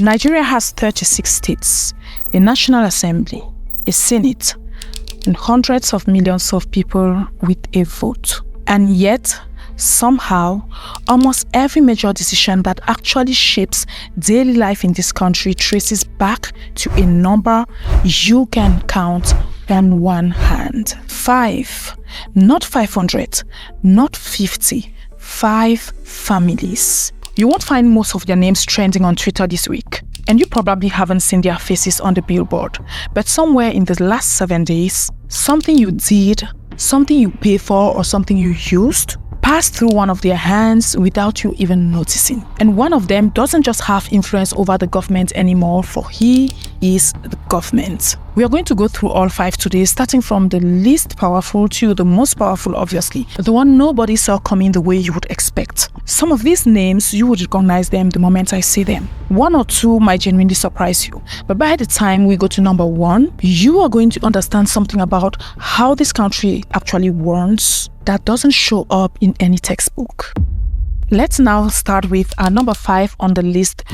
Nigeria has 36 states, a national assembly, a senate, and hundreds of millions of people with a vote. And yet, somehow, almost every major decision that actually shapes daily life in this country traces back to a number you can count on one hand. 5, not 500, not 50, 5 families. You won't find most of their names trending on Twitter this week, and you probably haven't seen their faces on the billboard. But somewhere in the last 7 days, something you did, something you paid for, or something you used passed through one of their hands without you even noticing. And one of them doesn't just have influence over the government anymore, for he is the government. We are going to go through all 5 today, starting from the least powerful to the most powerful, obviously. The one nobody saw coming the way you would expect. Some of these names, you would recognize them the moment I say them. 1 or 2 might genuinely surprise you. But by the time we go to number 1, you are going to understand something about how this country actually runs that doesn't show up in any textbook. Let's now start with our number 5 on the list,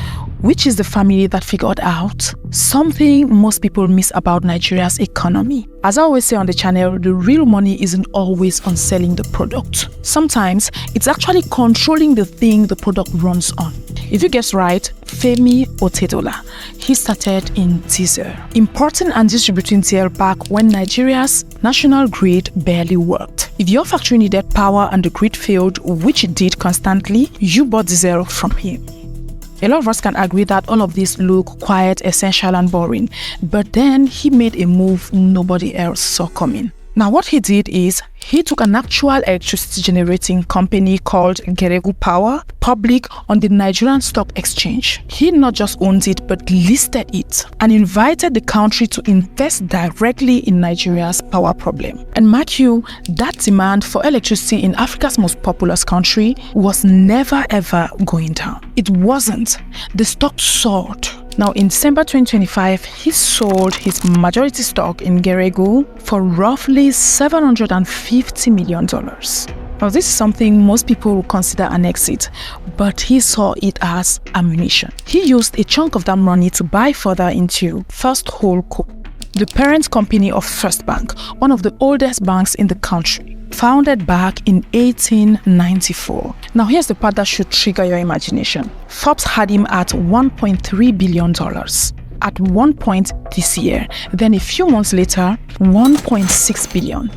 which is the family that figured out something most people miss about Nigeria's economy. As I always say on the channel, the real money isn't always on selling the product. Sometimes it's actually controlling the thing the product runs on. If you guess right, Femi Otedola, he started in diesel, importing and distributing diesel back when Nigeria's national grid barely worked. If your factory needed power and the grid failed, which it did constantly, you bought diesel from him. A lot of us can agree that all of this look quiet, essential and boring, but then he made a move nobody else saw coming. Now what he did is, he took an actual electricity generating company called Geregu Power public on the Nigerian Stock Exchange. He not just owned it but listed it and invited the country to invest directly in Nigeria's power problem. And mark you, that demand for electricity in Africa's most populous country was never ever going down. It wasn't. The stock soared. Now in December 2025, he sold his majority stock in Geregu for roughly $750 million. Now this is something most people would consider an exit, but he saw it as ammunition. He used a chunk of that money to buy further into First Holdco, the parent company of First Bank, one of the oldest banks in the country, founded back in 1894. Now here's the part that should trigger your imagination. Forbes had him at $1.3 billion at one point this year. Then a few months later, $1.6 billion.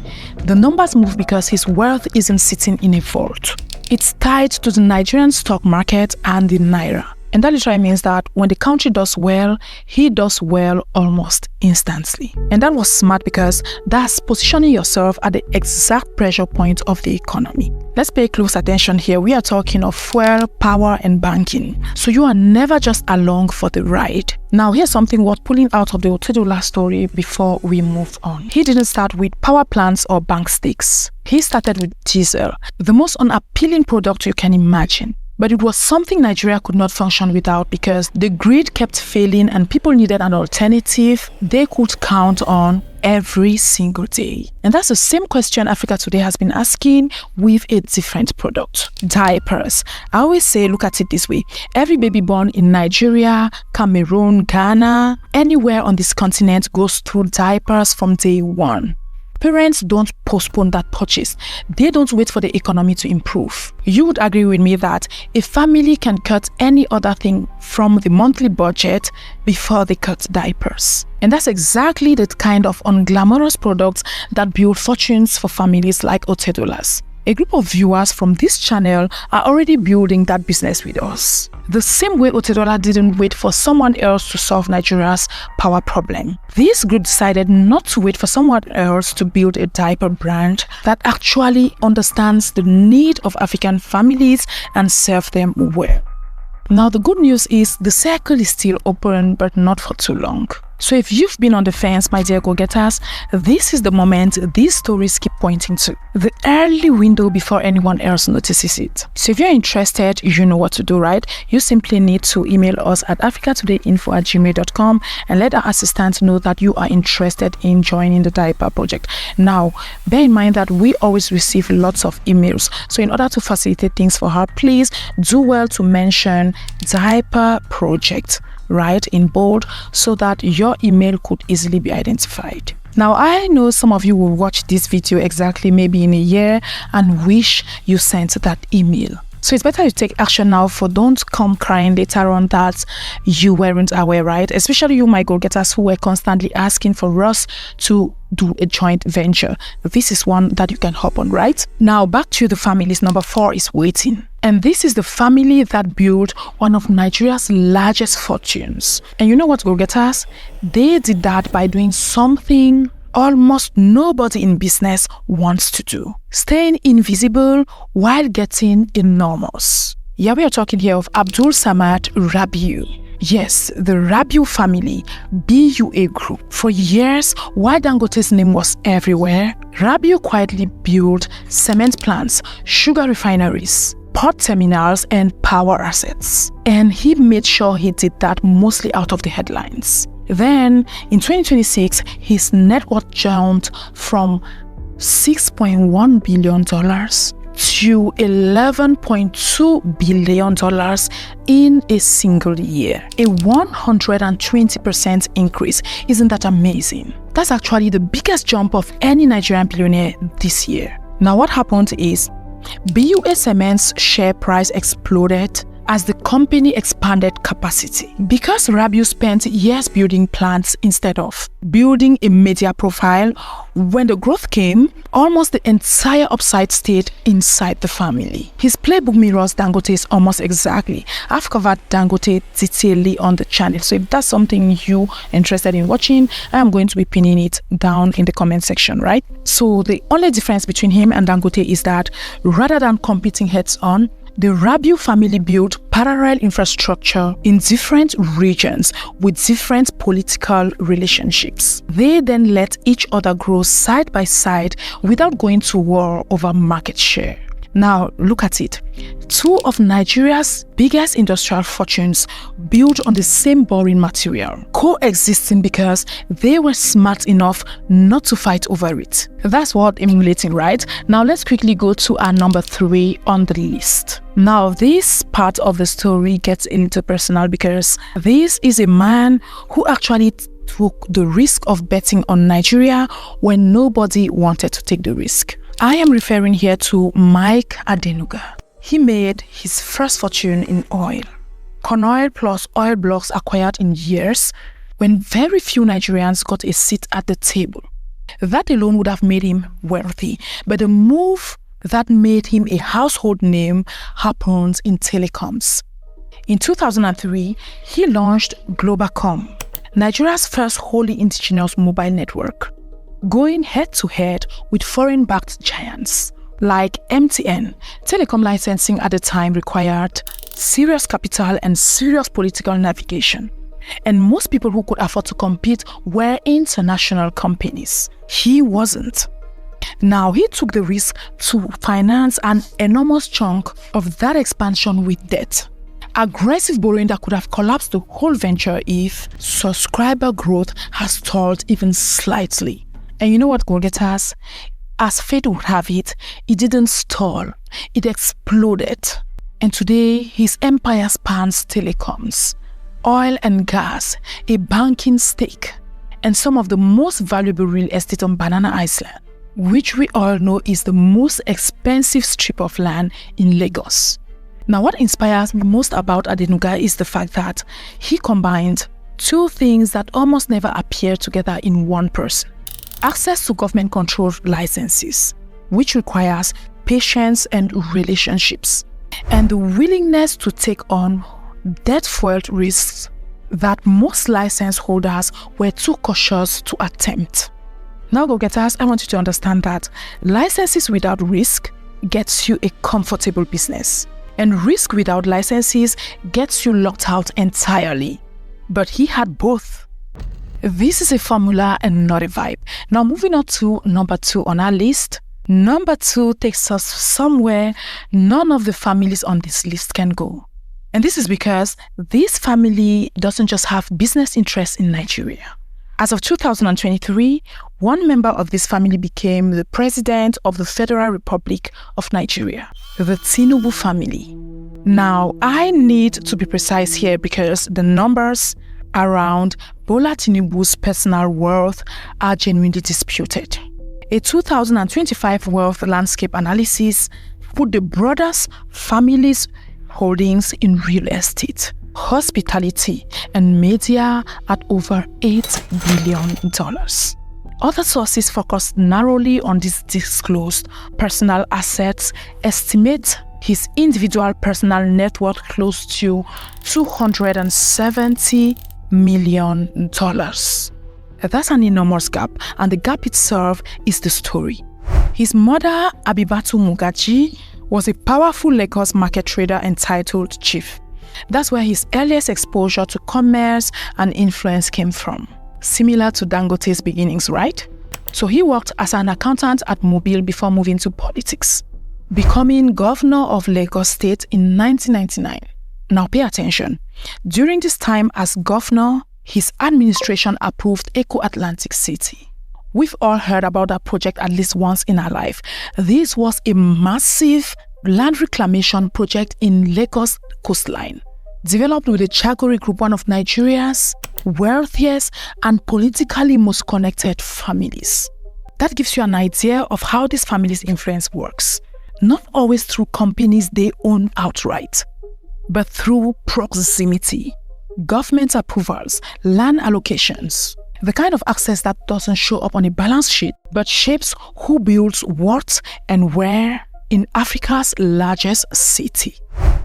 The numbers move because his wealth isn't sitting in a vault. It's tied to the Nigerian stock market and the Naira. And that literally means that when the country does well, he does well almost instantly. And that was smart because that's positioning yourself at the exact pressure point of the economy. Let's pay close attention here. We are talking of fuel, power, and banking. So you are never just along for the ride. Now here's something worth pulling out of the Otedola story before we move on. He didn't start with power plants or bank stakes. He started with diesel, the most unappealing product you can imagine. But it was something Nigeria could not function without because the grid kept failing and people needed an alternative they could count on every single day. And that's the same question Africa Today has been asking with a different product: diapers. I always say, look at it this way. Every baby born in Nigeria, Cameroon, Ghana, anywhere on this continent goes through diapers from day one. Parents don't postpone that purchase. They don't wait for the economy to improve. You would agree with me that a family can cut any other thing from the monthly budget before they cut diapers. And that's exactly the kind of unglamorous products that build fortunes for families like Otedola's. A group of viewers from this channel are already building that business with us. The same way Otedola didn't wait for someone else to solve Nigeria's power problem. This group decided not to wait for someone else to build a diaper brand that actually understands the need of African families and serve them well. Now the good news is the circle is still open, but not for too long. So if you've been on the fence, my dear go-getters, this is the moment these stories keep pointing to. The early window before anyone else notices it. So if you're interested, you know what to do, right? You simply need to email us at africatodayinfo@gmail.com and let our assistant know that you are interested in joining the diaper project. Now, bear in mind that we always receive lots of emails. So in order to facilitate things for her, please do well to mention diaper project. right, in bold, so that your email could easily be identified. Now, I know some of you will watch this video exactly maybe in a year and wish you sent that email. So it's better you take action now, for don't come crying later on that you weren't aware, right? Especially you, my go-getters, who were constantly asking for us to do a joint venture. This is one that you can hop on, right? Now, back to the families. Number 4 is waiting. And this is the family that built one of Nigeria's largest fortunes. And you know what, go-getters? They did that by doing something almost nobody in business wants to do: staying invisible while getting enormous. Yeah, we are talking here of Abdulsamad Rabiu. Yes, the Rabiu family, BUA Group. For years, while Dangote's name was everywhere, Rabiu quietly built cement plants, sugar refineries, port terminals, and power assets. And he made sure he did that mostly out of the headlines. Then, in 2026, his net worth jumped from $6.1 billion to $11.2 billion in a single year. A 120% increase. Isn't that amazing? That's actually the biggest jump of any Nigerian billionaire this year. Now, what happened is BUA Cement's share price exploded as the company expanded capacity. Because Rabiu spent years building plants instead of building a media profile, when the growth came, almost the entire upside stayed inside the family. His playbook mirrors Dangote's almost exactly. I've covered Dangote detailedly on the channel, so if that's something you're interested in watching, I'm going to be pinning it down in the comment section, right? So the only difference between him and Dangote is that rather than competing heads-on, the Rabiu family built parallel infrastructure in different regions with different political relationships. They then let each other grow side by side without going to war over market share. Now, look at it. 2 of Nigeria's biggest industrial fortunes built on the same boring material, coexisting because they were smart enough not to fight over it. That's what emulating, right? Now, let's quickly go to our number 3 on the list. Now, this part of the story gets a little personal because this is a man who actually took the risk of betting on Nigeria when nobody wanted to take the risk. I am referring here to Mike Adenuga. He made his first fortune in oil. Corn oil plus oil blocks acquired in years when very few Nigerians got a seat at the table. That alone would have made him wealthy, but the move that made him a household name happened in telecoms. In 2003, he launched Globacom, Nigeria's first wholly indigenous mobile network, going head-to-head with foreign-backed giants. Like MTN, telecom licensing at the time required serious capital and serious political navigation. And most people who could afford to compete were international companies. He wasn't. Now, he took the risk to finance an enormous chunk of that expansion with debt. Aggressive borrowing that could have collapsed the whole venture if subscriber growth has stalled even slightly. And you know what, go-getters? As fate would have it, it didn't stall. It exploded. And today, his empire spans telecoms, oil and gas, a banking stake, and some of the most valuable real estate on Banana Island, which we all know is the most expensive strip of land in Lagos. Now, what inspires me most about Adenuga is the fact that he combined 2 things that almost never appear together in one person. Access to government-controlled licenses, which requires patience and relationships, and the willingness to take on debt-fueled risks that most license holders were too cautious to attempt. Now, go-getters, I want you to understand that licenses without risk gets you a comfortable business, and risk without licenses gets you locked out entirely. But he had both. This is a formula and not a vibe. Now, moving on to number 2 on our list. Number 2 takes us somewhere none of the families on this list can go. And this is because this family doesn't just have business interests in Nigeria. As of 2023, one member of this family became the president of the Federal Republic of Nigeria, the Tinubu family. Now, I need to be precise here because the numbers around Bola Tinubu's personal wealth are genuinely disputed. A 2025 wealth landscape analysis put the brothers' families' holdings in real estate, hospitality, and media at over $8 billion. Other sources focused narrowly on these disclosed personal assets estimate his individual personal net worth close to $270 million. That's an enormous gap, and the gap itself is the story. His mother, Abibatu Mugaji, was a powerful Lagos market trader entitled Chief. That's where his earliest exposure to commerce and influence came from. Similar to Dangote's beginnings, right? So he worked as an accountant at Mobile before moving to politics, becoming governor of Lagos State in 1999. Now pay attention. During this time as governor, his administration approved Eco Atlantic City. We've all heard about that project at least once in our life. This was a massive land reclamation project in Lagos coastline, developed with the Chagori Group, one of Nigeria's wealthiest and politically most connected families. That gives you an idea of how this family's influence works. Not always through companies they own outright, but through proximity, government approvals, land allocations, the kind of access that doesn't show up on a balance sheet, but shapes who builds what and where in Africa's largest city.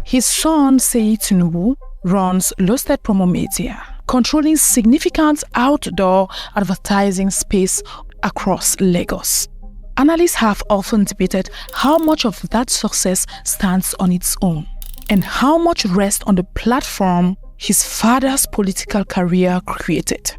His son, Seyi Tinubu, runs Losted Promo Media, controlling significant outdoor advertising space across Lagos. Analysts have often debated how much of that success stands on its own and how much rests on the platform his father's political career created.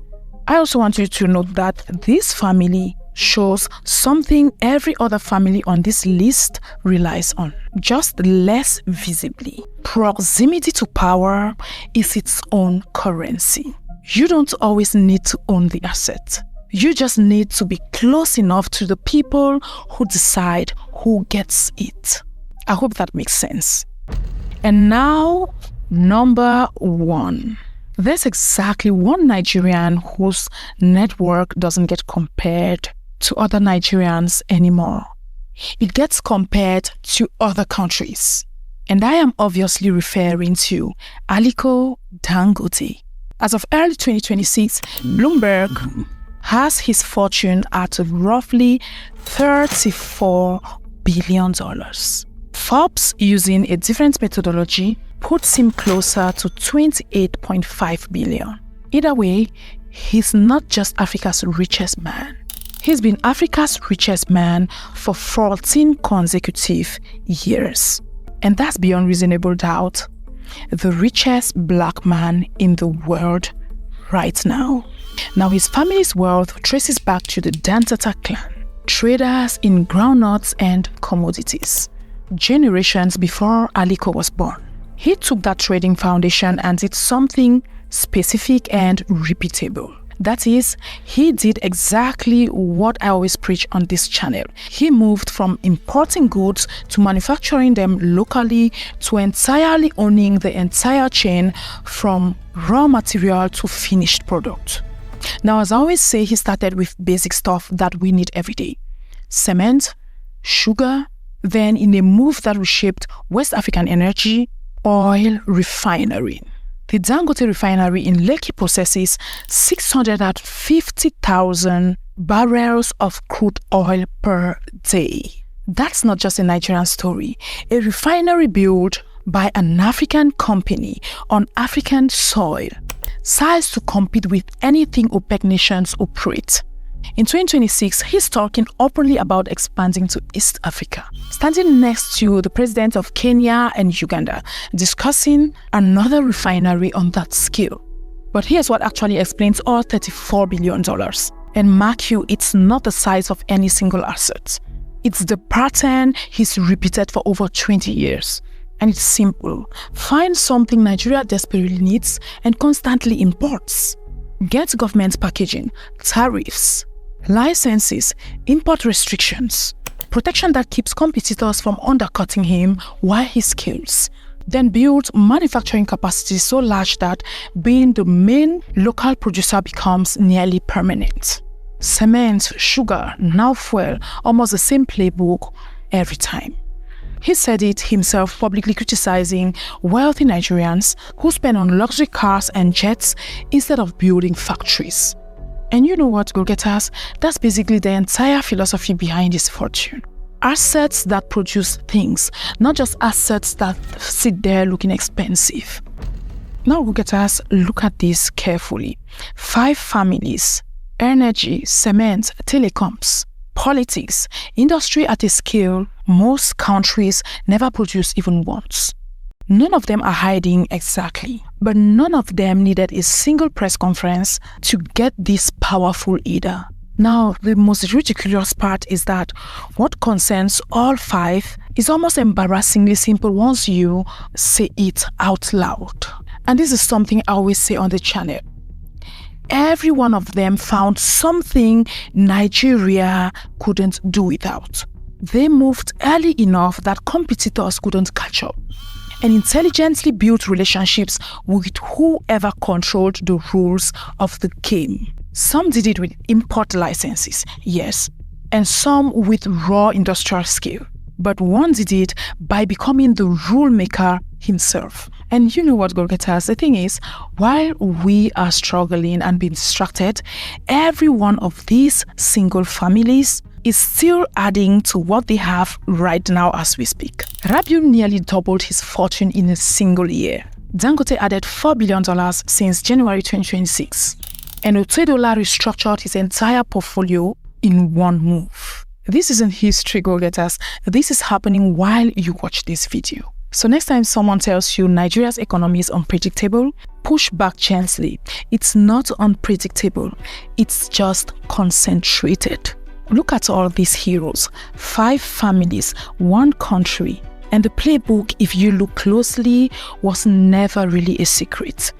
I also want you to note that this family shows something every other family on this list relies on, just less visibly. Proximity to power is its own currency. You don't always need to own the asset. You just need to be close enough to the people who decide who gets it. I hope that makes sense. And now, number 1. There's exactly one Nigerian whose network doesn't get compared to other Nigerians anymore. It gets compared to other countries. And I am obviously referring to Aliko Dangote. As of early 2026, Bloomberg has his fortune at roughly $34 billion. Forbes, using a different methodology, puts him closer to $28.5 billion. Either way, he's not just Africa's richest man. He's been Africa's richest man for 14 consecutive years. And that's beyond reasonable doubt the richest black man in the world right now. Now, his family's wealth traces back to the Dantata clan, traders in groundnuts and commodities, generations before Aliko was born. He took that trading foundation and did something specific and repeatable. That is, he did exactly what I always preach on this channel. He moved from importing goods to manufacturing them locally to entirely owning the entire chain from raw material to finished product. Now, as I always say, he started with basic stuff that we need every day. Cement, sugar, then in a move that reshaped West African energy, oil refinery. The Dangote Refinery in Lekki processes 650,000 barrels of crude oil per day. That's not just a Nigerian story. A refinery built by an African company on African soil, sized to compete with anything OPEC nations operate. In 2026, he's talking openly about expanding to East Africa, standing next to the president of Kenya and Uganda, discussing another refinery on that scale. But here's what actually explains all $34 billion. And mark you, it's not the size of any single asset. It's the pattern he's repeated for over 20 years. And it's simple. Find something Nigeria desperately needs and constantly imports. Get government packaging, tariffs, licenses, import restrictions, protection that keeps competitors from undercutting him while he scales. then build manufacturing capacity so large that being the main local producer becomes nearly permanent. Cement, sugar, now fuel, almost the same playbook every time. He said it himself, publicly criticizing wealthy Nigerians who spend on luxury cars and jets instead of building factories. And you know what, go-getters? That's basically the entire philosophy behind his fortune. Assets that produce things, not just assets that sit there looking expensive. Now, go-getters, look at this carefully. 5 families: energy, cement, telecoms, politics, industry at a scale most countries never produce even once. None of them are hiding exactly, but none of them needed a single press conference to get this powerful either. Now, the most ridiculous part is that what concerns all 5 is almost embarrassingly simple once you say it out loud. And this is something I always say on the channel. Every one of them found something Nigeria couldn't do without. They moved early enough that competitors couldn't catch up, and intelligently built relationships with whoever controlled the rules of the game. Some did it with import licenses, yes, and some with raw industrial skill. But one did it by becoming the rule maker himself. And you know what, go-getters, the thing is, while we are struggling and being distracted, every one of these single families is still adding to what they have right now as we speak. Rabiu nearly doubled his fortune in a single year. Dangote added $4 billion since January 2026. And Otedola restructured his entire portfolio in one move. This isn't history, go-getters. This is happening while you watch this video. So next time someone tells you Nigeria's economy is unpredictable, push back gently. It's not unpredictable. It's just concentrated. Look at all these heroes. 5 families, 1 country. And the playbook, if you look closely, was never really a secret.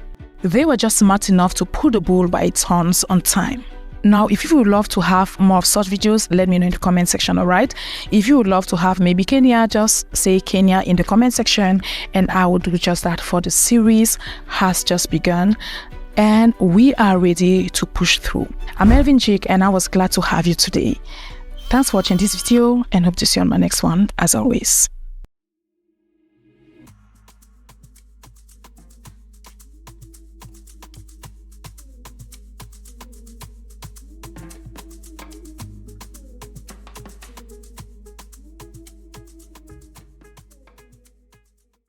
They were just smart enough to pull the bull by its horns on time. Now, if you would love to have more of such videos, let me know in the comment section, alright? If you would love to have maybe Kenya, just say Kenya in the comment section, and I will do just that, for the series has just begun and we are ready to push through. I'm Elvin Jake and I was glad to have you today. Thanks for watching this video and hope to see you on my next one as always.